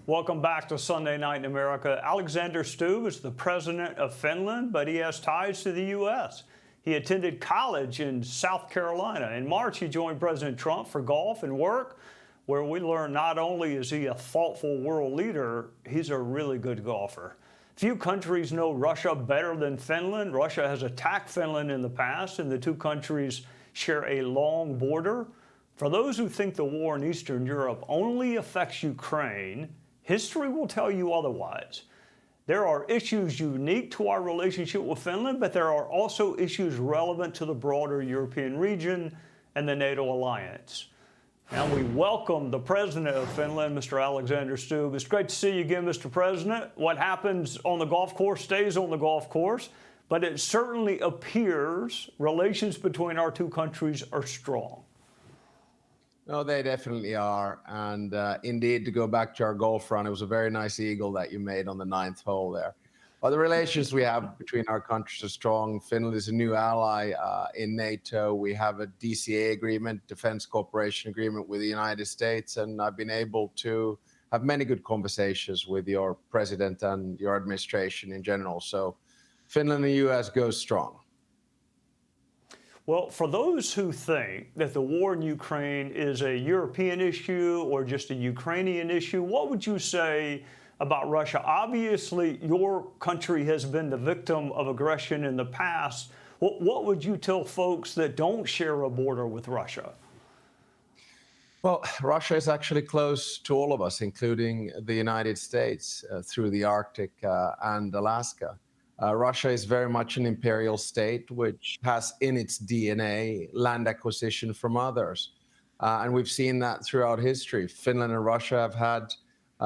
Welcome back to Sunday Night in America. Alexander Stubb is the president of Finland, but he has ties to the U.S. He attended college in South Carolina. In March, he joined President Trump for golf and work, where we learned not only is he a thoughtful world leader, he's a really good golfer. Few countries know Russia better than Finland. Russia has attacked Finland in the past, and the two countries share a long border. For those who think the war in Eastern Europe only affects Ukraine, history will tell you otherwise. There are issues unique to our relationship with Finland, but there are also issues relevant to the broader European region and the NATO alliance. And we welcome the president of Finland, Mr. Alexander Stubb. It's great to see you again, Mr. President. What happens on the golf course stays on the golf course, but it certainly appears relations between our two countries are strong. No, they definitely are. And indeed, to go back to our golf run, it was a very nice eagle that you made on the 9th hole there. But the relations we have between our countries are strong. Finland is a new ally in NATO. We have a DCA agreement, Defense Cooperation Agreement with the United States. And I've been able to have many good conversations with your president and your administration in general. So Finland and the U.S. goes strong. Well, for those who think that the war in Ukraine is a European issue or just a Ukrainian issue, what would you say about Russia? Obviously, your country has been the victim of aggression in the past. What would you tell folks that don't share a border with Russia? Well, Russia is actually close to all of us, including the United States, through the Arctic and Alaska. Russia is very much an imperial state, which has in its DNA land acquisition from others. And we've seen that throughout history. Finland and Russia have had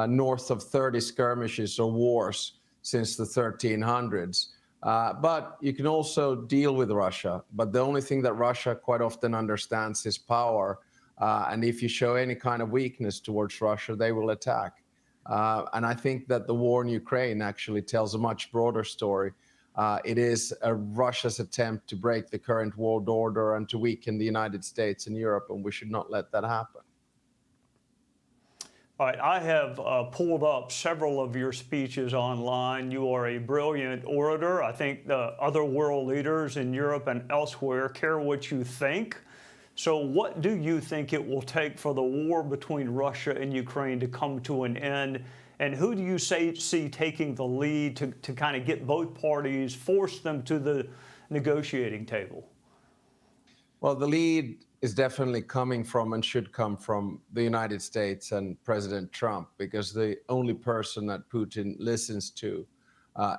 north of 30 skirmishes or wars since the 1300s. But you can also deal with Russia. But the only thing that Russia quite often understands is power. And if you show any kind of weakness towards Russia, they will attack. And I think that the war in Ukraine actually tells a much broader story. It is Russia's attempt to break the current world order and to weaken the United States and Europe, and we should not let that happen. All right, I have pulled up several of your speeches online. You are a brilliant orator. I think the other world leaders in Europe and elsewhere care what you think. So what do you think it will take for the war between Russia and Ukraine to come to an end? And who do you see taking the lead to kind of get both parties, force them to the negotiating table? Well, the lead is definitely coming from and should come from the United States and President Trump, because the only person that Putin listens to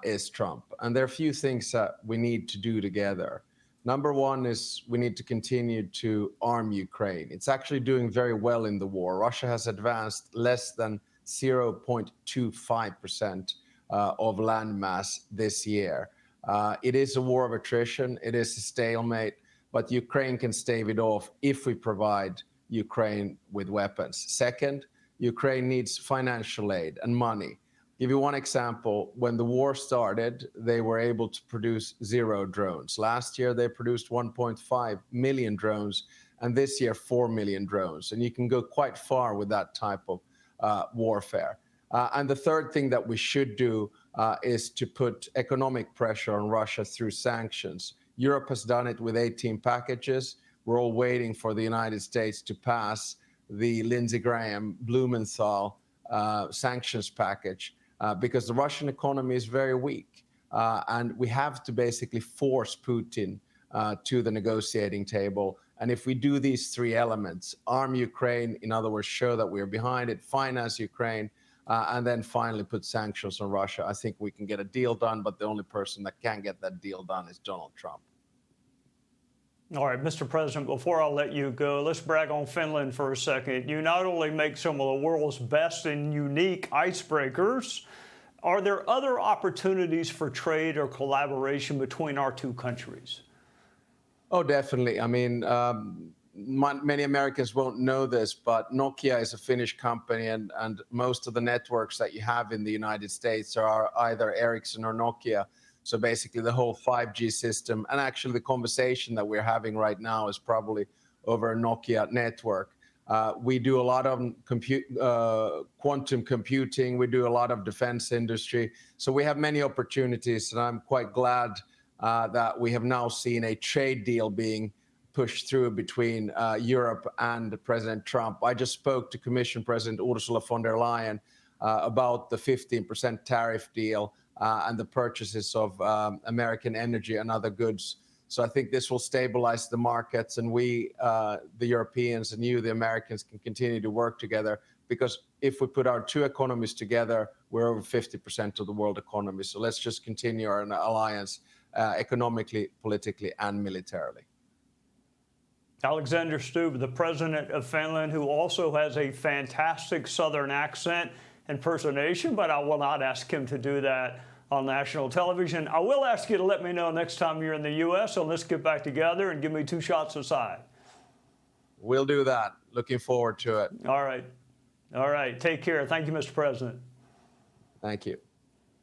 is Trump. And there are a few things that we need to do together. Number one is we need to continue to arm Ukraine. It's actually doing very well in the war. Russia has advanced less than 0.25% of land mass this year. It is a war of attrition. It is a stalemate, but Ukraine can stave it off if we provide Ukraine with weapons. Second, Ukraine needs financial aid and money. Give you one example. When the war started, they were able to produce 0 drones. Last year, they produced 1.5 million drones, and this year, 4 million drones. And you can go quite far with that type of warfare. And the third thing that we should do is to put economic pressure on Russia through sanctions. Europe has done it with 18 packages. We're all waiting for the United States to pass the Lindsey Graham, Blumenthal sanctions package. Because the Russian economy is very weak. And we have to basically force Putin to the negotiating table. And if we do these 3 elements, arm Ukraine, in other words, show that we're behind it, finance Ukraine, and then finally put sanctions on Russia, I think we can get a deal done. But the only person that can get that deal done is Donald Trump. All right, Mr. President, before I let you go, let's brag on Finland for a second. You not only make some of the world's best and unique icebreakers, are there other opportunities for trade or collaboration between our two countries? Oh, definitely. I mean, many Americans won't know this, but Nokia is a Finnish company, and most of the networks that you have in the United States are either Ericsson or Nokia. So basically the whole 5G system, and actually the conversation that we're having right now is probably over a Nokia network. We do a lot of quantum computing. We do a lot of defense industry. So we have many opportunities, and I'm quite glad that we have now seen a trade deal being pushed through between Europe and President Trump. I just spoke to Commission President Ursula von der Leyen about the 15% tariff deal and the purchases of American energy and other goods. So I think this will stabilize the markets, and we, the Europeans, and you, the Americans, can continue to work together, because if we put our two economies together, we're over 50% of the world economy. So let's just continue our alliance economically, politically, and militarily. Alexander Stubb, the president of Finland, who also has a fantastic Southern accent impersonation, but I will not ask him to do that on national television. I will ask you to let me know next time you're in the U.S., so let's get back together and give me 2 shots aside. We'll do that. Looking forward to it. All right. All right. Take care. Thank you, Mr. President. Thank you.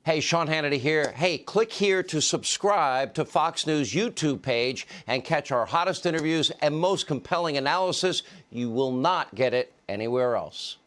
Hey, Sean Hannity here. Hey, click here to subscribe to Fox News YouTube page and catch our hottest interviews and most compelling analysis. You will not get it anywhere else.